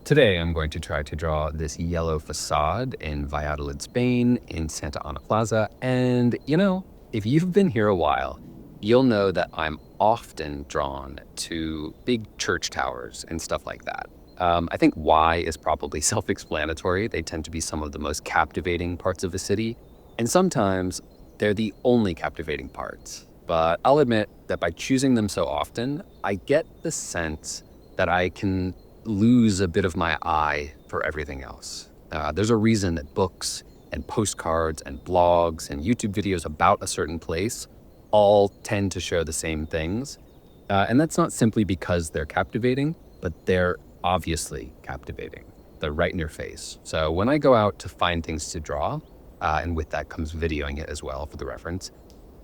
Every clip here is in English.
Today, I'm going to try to draw this yellow facade in Valladolid, Spain, in Santa Ana Plaza. And, if you've been here a while, you'll know that I'm often drawn to big church towers and stuff like that. I think why is probably self-explanatory. They tend to be some of the most captivating parts of a city, and sometimes they're the only captivating parts. But I'll admit that by choosing them so often, I get the sense that I can lose a bit of my eye for everything else. There's a reason that books and postcards and blogs and YouTube videos about a certain place all tend to show the same things. And that's not simply because they're captivating, but they're obviously captivating. They're right in your face. So when I go out to find things to draw, and with that comes videoing it as well for the reference,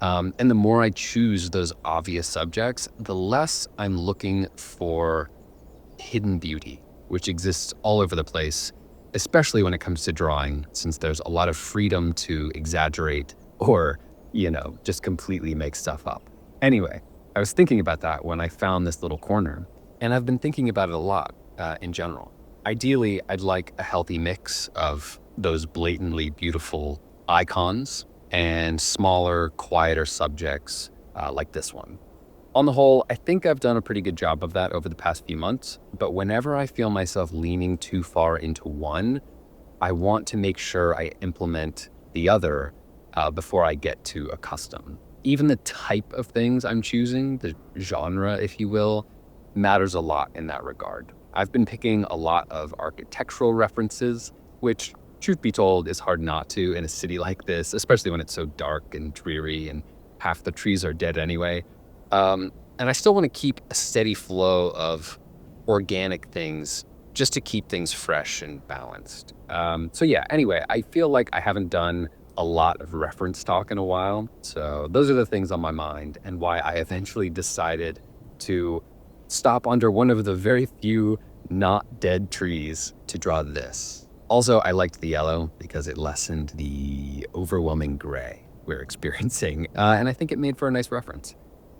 and the more I choose those obvious subjects, the less I'm looking for hidden beauty, which exists all over the place, especially when it comes to drawing, since there's a lot of freedom to exaggerate or, just completely make stuff up. Anyway, I was thinking about that when I found this little corner, and I've been thinking about it a lot in general. Ideally, I'd like a healthy mix of those blatantly beautiful icons and smaller, quieter subjects like this one. On the whole, I think I've done a pretty good job of that over the past few months, but whenever I feel myself leaning too far into one, I want to make sure I implement the other before I get too accustomed. Even the type of things I'm choosing, the genre, if you will, matters a lot in that regard. I've been picking a lot of architectural references, which, truth be told, is hard not to in a city like this, especially when it's so dark and dreary and half the trees are dead anyway. And I still want to keep a steady flow of organic things just to keep things fresh and balanced. Anyway, I feel like I haven't done a lot of reference talk in a while. So those are the things on my mind and why I eventually decided to stop under one of the very few not dead trees to draw this. Also, I liked the yellow because it lessened the overwhelming gray we're experiencing, and I think it made for a nice reference.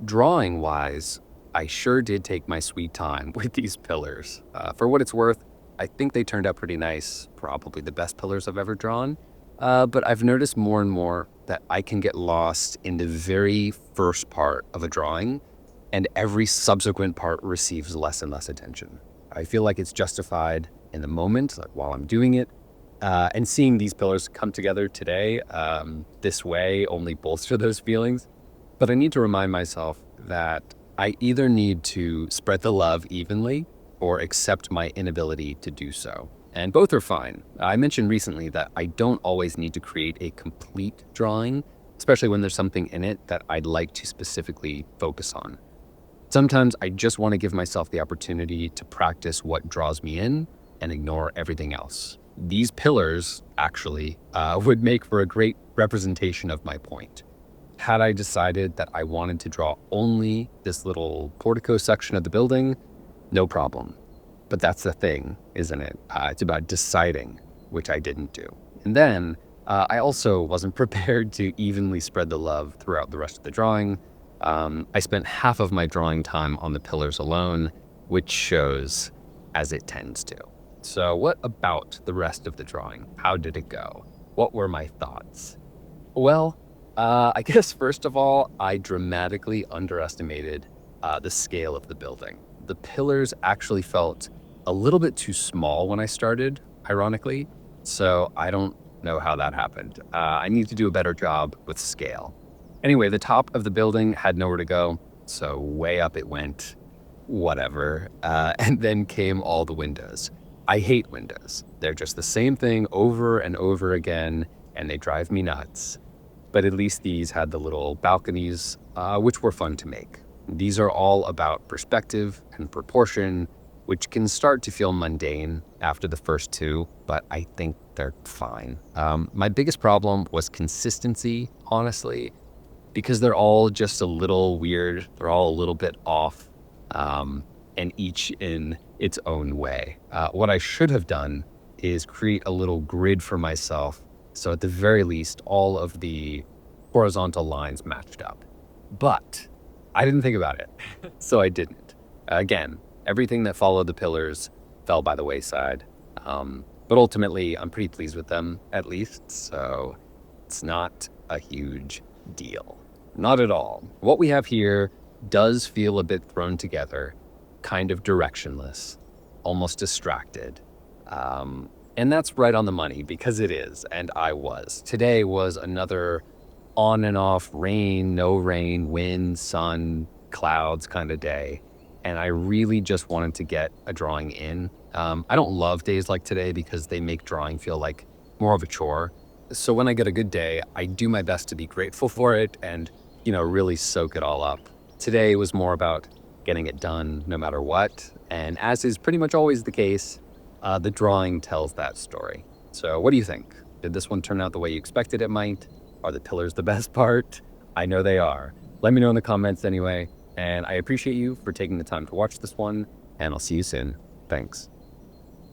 Drawing-wise, I sure did take my sweet time with these pillars. For what it's worth, I think they turned out pretty nice, probably the best pillars I've ever drawn. But I've noticed more and more that I can get lost in the very first part of a drawing, and every subsequent part receives less and less attention. I feel like it's justified in the moment, like while I'm doing it, and seeing these pillars come together today this way only bolster those feelings. But I need to remind myself that I either need to spread the love evenly or accept my inability to do so. And both are fine. I mentioned recently that I don't always need to create a complete drawing, especially when there's something in it that I'd like to specifically focus on. Sometimes I just want to give myself the opportunity to practice what draws me in and ignore everything else. These pillars, actually, would make for a great representation of my point. Had I decided that I wanted to draw only this little portico section of the building, no problem. But that's the thing, isn't it? It's about deciding, which I didn't do. And then I also wasn't prepared to evenly spread the love throughout the rest of the drawing. I spent half of my drawing time on the pillars alone, which shows, as it tends to. So what about the rest of the drawing? How did it go? What were my thoughts? Well, I guess first of all, I dramatically underestimated the scale of the building. The pillars actually felt a little bit too small when I started, ironically, so I don't know how that happened. I need to do a better job with scale. Anyway, the top of the building had nowhere to go, so way up it went, whatever, and then came all the windows. I hate windows. They're just the same thing over and over again, and they drive me nuts. But at least these had the little balconies, which were fun to make. These are all about perspective and proportion, which can start to feel mundane after the first two, but I think they're fine. My biggest problem was consistency, honestly, because they're all just a little weird. They're all a little bit off, and each in its own way. What I should have done is create a little grid for myself, so at the very least, all of the horizontal lines matched up. But I didn't think about it, so I didn't. Again, everything that followed the pillars fell by the wayside. But ultimately, I'm pretty pleased with them, at least, so it's not a huge deal. Not at all. What we have here does feel a bit thrown together, kind of directionless, almost distracted. And that's right on the money because it is, and I was. Today was another on and off rain, no rain, wind, sun, clouds kind of day. And I really just wanted to get a drawing in. I don't love days like today because they make drawing feel like more of a chore. So when I get a good day, I do my best to be grateful for it and, really soak it all up. Today was more about getting it done no matter what. And as is pretty much always the case, the drawing tells that story. So what do you think? Did this one turn out the way you expected it might? Are the pillars the best part? I know they are. Let me know in the comments anyway. And I appreciate you for taking the time to watch this one, and I'll see you soon. Thanks.